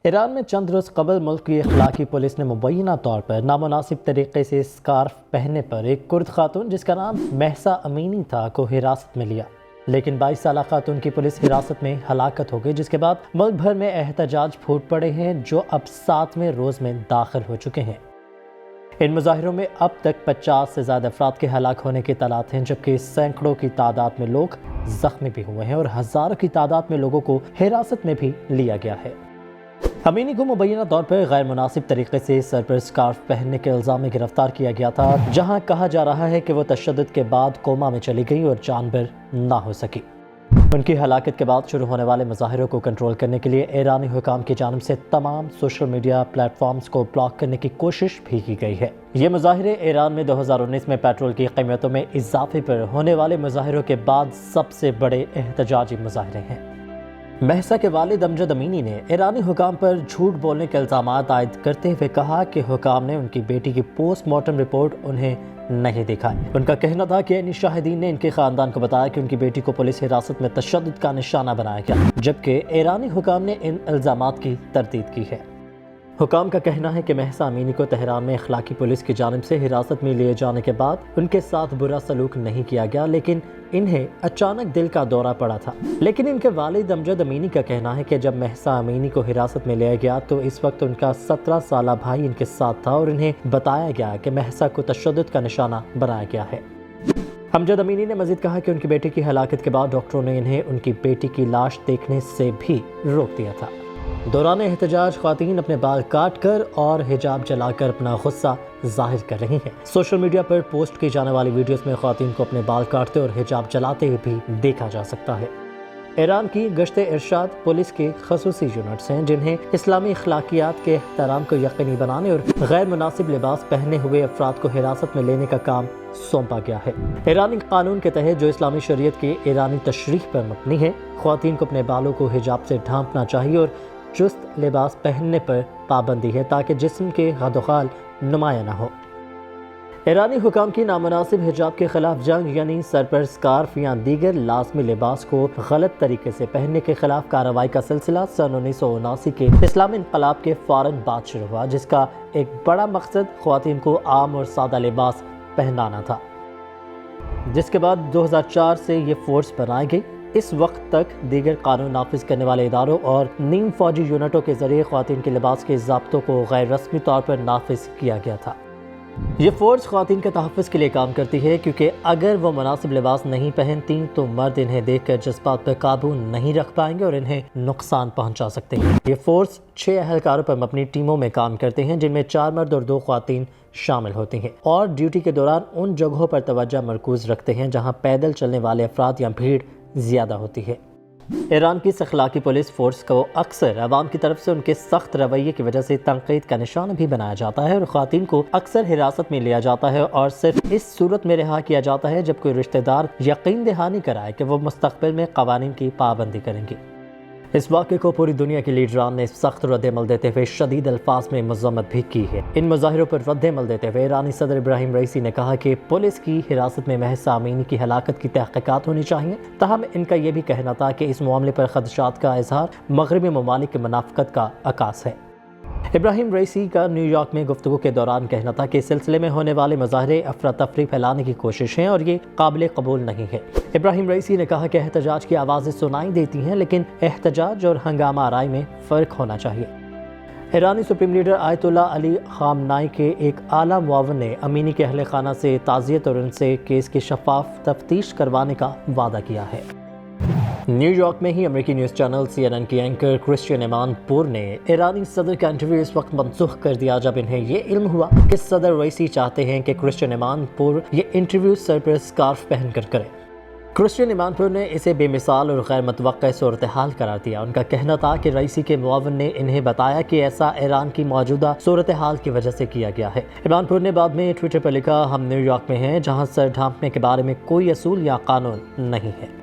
ایران میں چند روز قبل ملک کی اخلاقی پولیس نے مبینہ طور پر نامناسب طریقے سے اسکارف پہننے پر ایک کرد خاتون جس کا نام مہسا امینی تھا کو حراست میں لیا، لیکن 22 سالہ خاتون کی پولیس حراست میں ہلاکت ہو گئی، جس کے بعد ملک بھر میں احتجاج پھوٹ پڑے ہیں جو اب 7ویں روز میں داخل ہو چکے ہیں۔ ان مظاہروں میں اب تک 50 سے زیادہ افراد کے ہلاک ہونے کی اطلاعات ہیں، جبکہ سینکڑوں کی تعداد میں لوگ زخمی بھی ہوئے ہیں اور ہزاروں کی تعداد میں لوگوں کو حراست میں بھی لیا گیا ہے۔ امینی کو مبینہ طور پر غیر مناسب طریقے سے سر پر اسکارف پہننے کے الزام میں گرفتار کیا گیا تھا، جہاں کہا جا رہا ہے کہ وہ تشدد کے بعد کوما میں چلی گئی اور جان بر نہ ہو سکی۔ ان کی ہلاکت کے بعد شروع ہونے والے مظاہروں کو کنٹرول کرنے کے لیے ایرانی حکام کی جانب سے تمام سوشل میڈیا پلیٹ فارمز کو بلاک کرنے کی کوشش بھی کی گئی ہے۔ یہ مظاہرے ایران میں 2019 میں پیٹرول کی قیمتوں میں اضافے پر ہونے والے مظاہروں کے بعد سب سے بڑے احتجاجی مظاہرے ہیں۔ مہسا کے والد امجد امینی نے ایرانی حکام پر جھوٹ بولنے کے الزامات عائد کرتے ہوئے کہا کہ حکام نے ان کی بیٹی کی پوسٹ مارٹم رپورٹ انہیں نہیں دکھائی۔ ان کا کہنا تھا کہ شاہدین نے ان کے خاندان کو بتایا کہ ان کی بیٹی کو پولیس حراست میں تشدد کا نشانہ بنایا گیا، جبکہ ایرانی حکام نے ان الزامات کی تردید کی ہے۔ حکام کا کہنا ہے کہ مہسا امینی کو تہران میں اخلاقی پولیس کی جانب سے حراست میں لیے جانے کے بعد ان کے ساتھ برا سلوک نہیں کیا گیا، لیکن انہیں اچانک دل کا دورہ پڑا تھا۔ لیکن ان کے والد امجد امینی کا کہنا ہے کہ جب مہسا امینی کو حراست میں لیا گیا تو اس وقت ان کا 17 سالہ بھائی ان کے ساتھ تھا اور انہیں بتایا گیا کہ مہسا کو تشدد کا نشانہ بنایا گیا ہے۔ امجد امینی نے مزید کہا کہ ان کی بیٹی کی ہلاکت کے بعد ڈاکٹروں نے انہیں ان کی بیٹی کی لاش دیکھنے سے بھی روک دیا تھا۔ دوران احتجاج خواتین اپنے بال کاٹ کر اور حجاب جلا کر اپنا غصہ ظاہر کر رہی ہیں۔ سوشل میڈیا پر پوسٹ کی جانے والی ویڈیوز میں خواتین کو اپنے بال کاٹتے اور حجاب جلاتے ہوئے بھی دیکھا جا سکتا ہے۔ ایران کی گشت ارشاد پولیس کے خصوصی یونٹس ہیں جنہیں اسلامی اخلاقیات کے احترام کو یقینی بنانے اور غیر مناسب لباس پہنے ہوئے افراد کو حراست میں لینے کا کام سونپا گیا ہے۔ ایرانی قانون کے تحت جو اسلامی شریعت کی ایرانی تشریح پر مبنی ہے، خواتین کو اپنے بالوں کو حجاب سے ڈھانپنا چاہیے اور چست لباس پہننے پر پابندی ہے تاکہ جسم کے خد و خال نمایاں نہ ہو۔ ایرانی حکام کی نامناسب حجاب کے خلاف جنگ یعنی سر پر اسکارف یا دیگر لازمی لباس کو غلط طریقے سے پہننے کے خلاف کارروائی کا سلسلہ سن 1979 کے اسلامی انقلاب کے فوراً بعد شروع ہوا، جس کا ایک بڑا مقصد خواتین کو عام اور سادہ لباس پہنانا تھا، جس کے بعد 2004 سے یہ فورس بنائی گئی۔ اس وقت تک دیگر قانون نافذ کرنے والے اداروں اور نیم فوجی یونٹوں کے ذریعے خواتین کے لباس کے ضابطوں کو غیر رسمی طور پر نافذ کیا گیا تھا۔ یہ فورس خواتین کے تحفظ کے لیے کام کرتی ہے، کیونکہ اگر وہ مناسب لباس نہیں پہنتی تو مرد انہیں دیکھ کر جذبات پر قابو نہیں رکھ پائیں گے اور انہیں نقصان پہنچا سکتے ہیں۔ یہ فورس 6 اہلکاروں پر مبنی ٹیموں میں کام کرتے ہیں، جن میں 4 مرد اور 2 خواتین شامل ہوتی ہیں، اور ڈیوٹی کے دوران ان جگہوں پر توجہ مرکوز رکھتے ہیں جہاں پیدل چلنے والے افراد یا بھیڑ زیادہ ہوتی ہے۔ ایران کی اخلاقی پولیس فورس کو اکثر عوام کی طرف سے ان کے سخت رویے کی وجہ سے تنقید کا نشانہ بھی بنایا جاتا ہے، اور خواتین کو اکثر حراست میں لیا جاتا ہے اور صرف اس صورت میں رہا کیا جاتا ہے جب کوئی رشتہ دار یقین دہانی کرائے کہ وہ مستقبل میں قوانین کی پابندی کریں گی۔ اس واقعے کو پوری دنیا کے لیڈران نے سخت رد عمل دیتے ہوئے شدید الفاظ میں مذمت بھی کی ہے۔ ان مظاہروں پر رد عمل دیتے ہوئے ایرانی صدر ابراہیم رئیسی نے کہا کہ پولیس کی حراست میں مہسا امینی کی ہلاکت کی تحقیقات ہونی چاہیے، تاہم ان کا یہ بھی کہنا تھا کہ اس معاملے پر خدشات کا اظہار مغربی ممالک کی منافقت کا عکاس ہے۔ ابراہیم رئیسی کا نیو یارک میں گفتگو کے دوران کہنا تھا کہ اس سلسلے میں ہونے والے مظاہرے افراتفری پھیلانے کی کوشش ہیں اور یہ قابل قبول نہیں ہے۔ ابراہیم رئیسی نے کہا کہ احتجاج کی آوازیں سنائی دیتی ہیں، لیکن احتجاج اور ہنگامہ آرائی میں فرق ہونا چاہیے۔ ایرانی سپریم لیڈر آیت اللہ علی خامنائی کے ایک اعلیٰ معاون نے امینی کے اہل خانہ سے تعزیت اور ان سے کیس کی شفاف تفتیش کروانے کا وعدہ کیا ہے۔ نیو یارک میں ہی امریکی نیوز چینل CNN کی اینکر کرسچین ایمان پور نے ایرانی صدر کا انٹرویو اس وقت منسوخ کر دیا جب انہیں یہ علم ہوا کہ صدر رئیسی چاہتے ہیں کہ کرسچین ایمان پور یہ انٹرویو سر پر اسکارف پہن کر کریں۔ کرسچین ایمان پور نے اسے بے مثال اور غیر متوقع صورتحال قرار دیا۔ ان کا کہنا تھا کہ رئیسی کے معاون نے انہیں بتایا کہ ایسا ایران کی موجودہ صورتحال کی وجہ سے کیا گیا ہے۔ ایمان پور نے بعد میں ٹویٹر پر لکھا، ہم نیو یارک میں ہیں جہاں سر ڈھانپنے کے بارے میں کوئی اصول یا قانون نہیں ہے۔